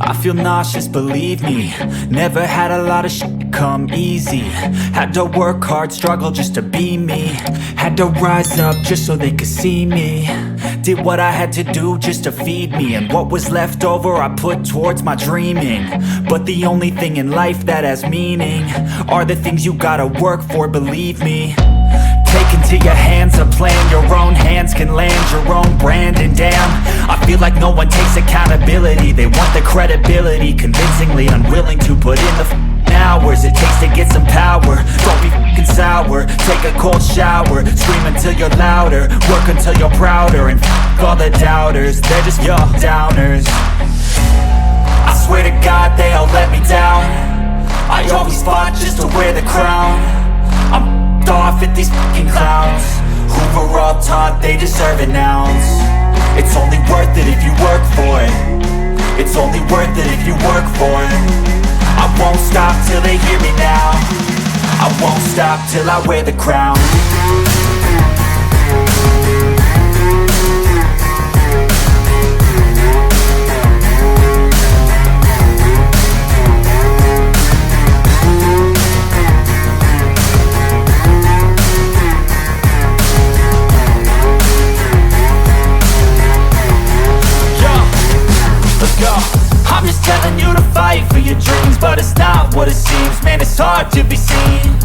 I feel nauseous, believe me. Never had a lot of shit come easy. Had to work hard, struggle just to be me. Had to rise up just so they could see me. Did what I had to do just to feed me, and what was left over I put towards my dreaming. But the only thing in life that has meaning are the things you gotta work for, believe me. Take into your hands a plan, your own hands can land your own brand. And damn, I feel like no one takes accountability. They want the credibility, convincingly unwilling to put in the hours it takes to get some power. Don't be f***ing sour, take a cold shower. Scream until you're louder, work until you're prouder. And f*** all the doubters, they're just your downers. I swear to God they all let me down. I always fought just to wear the crown. I'm off at these fucking clowns who were all taught they deserve an ounce. It's only worth it if you work for it. It's only worth it if you work for it. I won't stop till they hear me now. I won't stop till I wear the crown. I'm just telling you to fight for your dreams, but it's not what it seems. Man, it's hard to be seen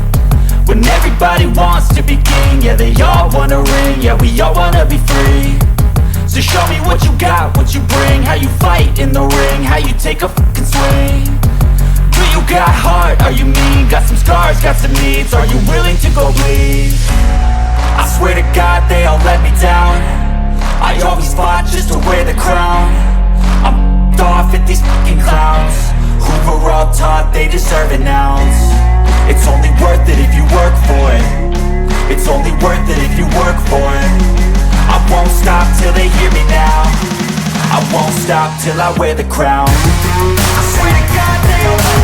when everybody wants to be king. Yeah, they all wanna ring, yeah, we all wanna be free. So show me what you got, what you bring, how you fight in the ring, how you take a fucking swing. Do you got heart, are you mean? Got some scars, got some needs, are you willing to go bleed? I swear to God they all let me down. I always fought just to wear the crown. I'm off at these fucking clowns who were all taught they deserve an ounce. It's only worth it if you work for it. It's only worth it if you work for it. I won't stop till they hear me now. I won't stop till I wear the crown. I swear to God they all